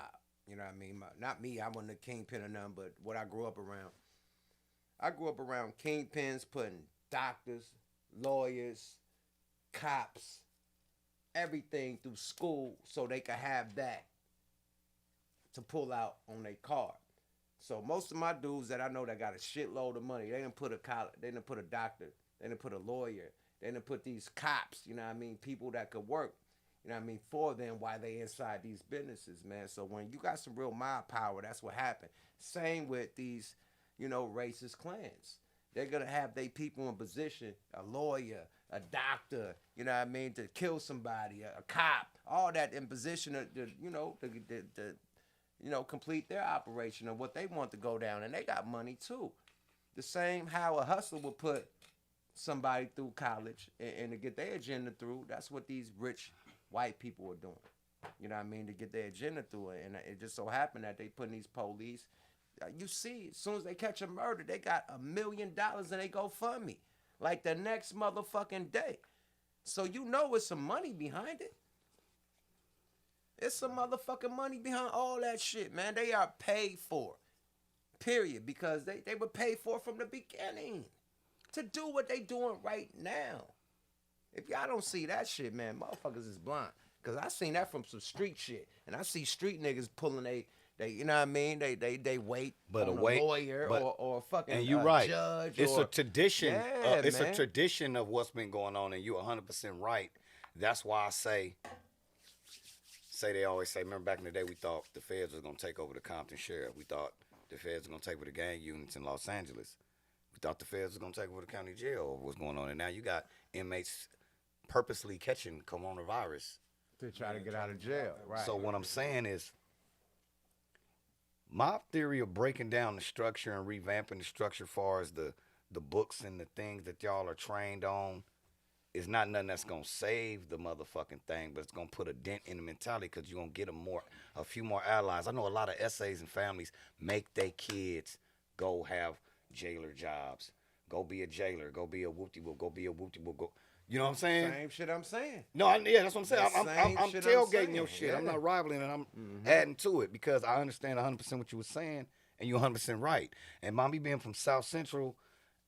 You know what I mean? Not me, I wasn't a kingpin or nothing, but what I grew up around. I grew up around kingpins putting doctors, lawyers, cops, everything through school so they could have that to pull out on their card. So most of my dudes that I know that got a shitload of money, they didn't put a doctor, they didn't put a lawyer, they didn't put these cops, you know what I mean, people that could work, you know what I mean, for them while they inside these businesses, man. So when you got some real mob power, that's what happened. Same with these, you know, racist clans. They're going to have their people in position, a lawyer, a doctor, you know what I mean, to kill somebody, a cop, all that in position to complete their operation of what they want to go down. And they got money too. The same how a hustler would put somebody through college and to get their agenda through, that's what these rich white people are doing. You know what I mean? To get their agenda through it. And it just so happened that they putting these police. You see, as soon as they catch a murder, they got $1 million and they go fund me. Like the next motherfucking day. So you know it's some money behind it. It's some motherfucking money behind all that shit, man. They are paid for. Period. Because they were paid for from the beginning. To do what they doing right now. If y'all don't see that shit, man, motherfuckers is blind. Because I seen that from some street shit. And I see street niggas pulling they you know what I mean? They wait on a lawyer or a fucking and you're right. Judge. It's a tradition. Yeah, it's man. a tradition of what's been going on, and you're 100% right. That's why I say they always say, remember back in the day we thought the feds was going to take over the Compton Sheriff. We thought the feds were going to take over the gang units in Los Angeles. We thought the feds was going to take over the county jail of what's going on. And now you got inmates purposely catching coronavirus. To try to get out of jail, right. So what I'm saying is, my theory of breaking down the structure and revamping the structure as far as the books and the things that y'all are trained on is not nothing that's going to save the motherfucking thing, but it's going to put a dent in the mentality because you're going to get a few more allies. I know a lot of essays and families make their kids go have jailer jobs. Go be a jailer. Go be a whoop-de-whoop. Go be a whoop-de-whoop. You know what I'm saying? Same shit I'm saying. No, yeah, that's what I'm saying. The I'm same shit I'm tailgating saying, your shit. I'm yeah. not rivaling it. I'm adding to it because I understand 100% what you were saying, and you're 100% right. And mommy being from South Central,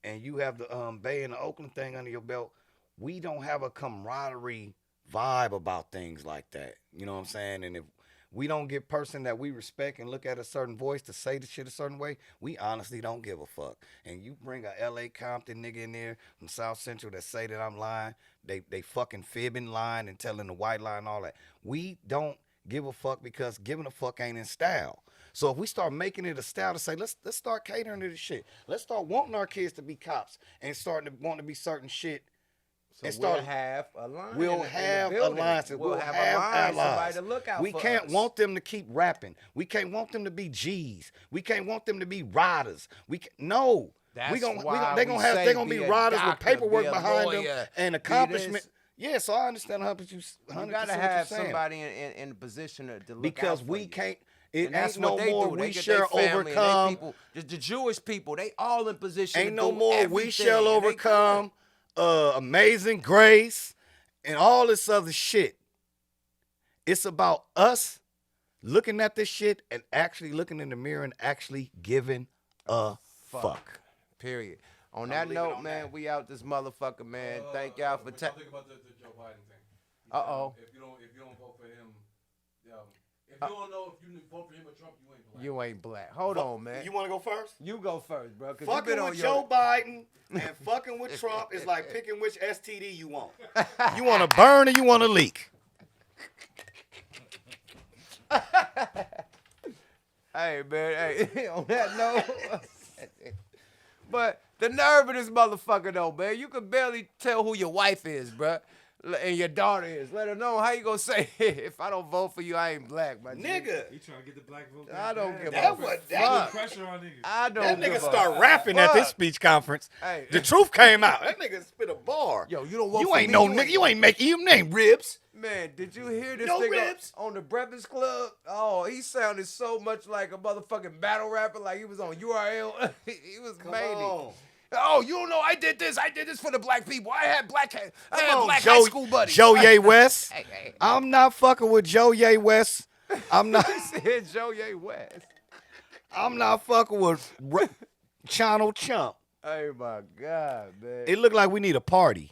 and you have the Bay and the Oakland thing under your belt, we don't have a camaraderie vibe about things like that. You know what I'm saying? And if we don't get person that we respect and look at a certain voice to say the shit a certain way, we honestly don't give a fuck. And you bring a L.A. Compton nigga in there from South Central that say that I'm lying, they fucking fibbing, lying, and telling the white lie and all that. We don't give a fuck because giving a fuck ain't in style. So if we start making it a style to say, let's start catering to this shit. Let's start wanting our kids to be cops and starting to want to be certain shit. So and we'll have a line. We'll have alliances. We'll have allies. Somebody to look out we for can't us. want them to keep rapping. We can't want them to be G's. We can't want them to be riders. No. That's They're gonna say be be a rawders with doctor, paperwork be a behind them lawyer, and be accomplishment. this. Yeah, so I understand 100%. You gotta have somebody in a position to look because out for we you. can't. And that's ain't no what they more do. They we get shall their family and they overcome. people, the Jewish people, they all in position. Ain't to no do more everything, we shall and they overcome. Amazing Grace and all this other shit. It's about us looking at this shit and actually looking in the mirror and actually giving a fuck. Period. On that note, man, we out this motherfucker, man. Thank y'all for think about the Joe Biden thing. Uh-oh. If you don't vote for him, if you don't know if you vote for him or Trump, you ain't black. You ain't black. Hold on, man. You want to go first? You go first, bro. Fucking with Joe Biden and fucking with Trump is like picking which STD you want. You want to burn or you want to leak? Hey, man. Hey, on that note. But the nerve of this motherfucker, though, man. You can barely tell who your wife is, bro. And your daughter is. Let her know how you gonna say, if I don't vote for you, I ain't black, my nigga. He trying to get the black vote. I don't give That a what fuck. Pressure on niggas. I don't That give nigga a start rapping at this fuck. speech conference. Hey. The truth came out. That nigga spit a bar. Yo, you don't vote You for ain't me, no you nigga. ain't- You ain't making your name ribs. Man, did you hear this No nigga ribs. on the Breakfast Club? Oh, he sounded so much like a motherfucking battle rapper, like he was on URL. He was made on. Oh, you don't know? I did this for the black people. I had black Come on, high Joe, school buddies. Joe Ye West. Hey. I'm not fucking with Joe Ye West. I'm not. He said Joe Ye West. I'm not fucking with Channel Chump. Hey my God, man. It looked like we need a party.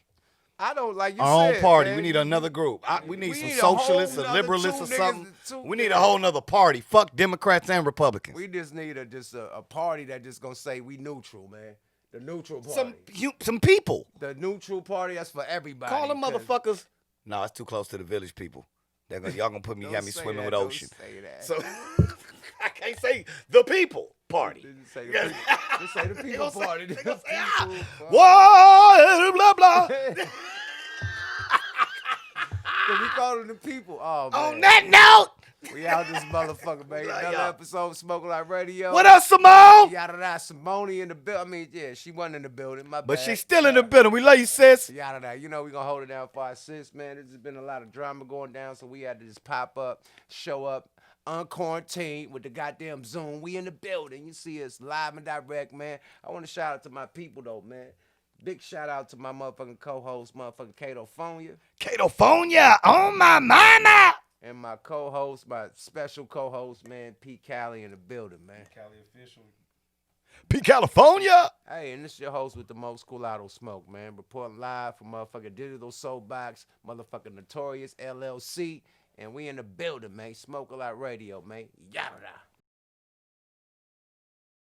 I don't like you Our said, own party. man. We need another group. We need We some need a whole socialists or nother liberalists two or niggas, something. two- We need a whole nother party. Fuck Democrats and Republicans. We just need a party that just gonna say we neutral, man. The neutral party. Some people. The neutral party, that's for everybody. Call them 'cause- motherfuckers. No, it's too close to the village people. Y'all gonna put me, Don't have me say swimming that, with don't ocean. say that. So I can't say the people party. Just say the people, just say the people gonna say- party. they The gonna say, people party. Whoa, blah blah. Cause we call them the people. Oh man. On that note, We out this motherfucker, man. Love Another y'all. episode of Smoking Like Radio. what up, Simone? Yada Simone in the building. I mean, yeah, she wasn't in the building. My But bad. she's still in the building. We love you, sis. Yada. You know we gonna hold it down for our sis, man. There's been a lot of drama going down, so we had to just pop up, show up, unquarantined with the goddamn Zoom. We in the building. You see us live and direct, man. I want to shout out to my people though, man. Big shout out to my motherfucking co-host, motherfucking Kato Fonia, Catofonia on my mama. and my co-host, my special co-host, man, Pete Cali in the building, man. Cali official. P California. Hey, and this is your host with the most cool auto smoke, man. Reporting live from motherfucking Digital Soapbox, motherfucking Notorious LLC, and we in the building, man. Smoke a lot radio, man. Yada.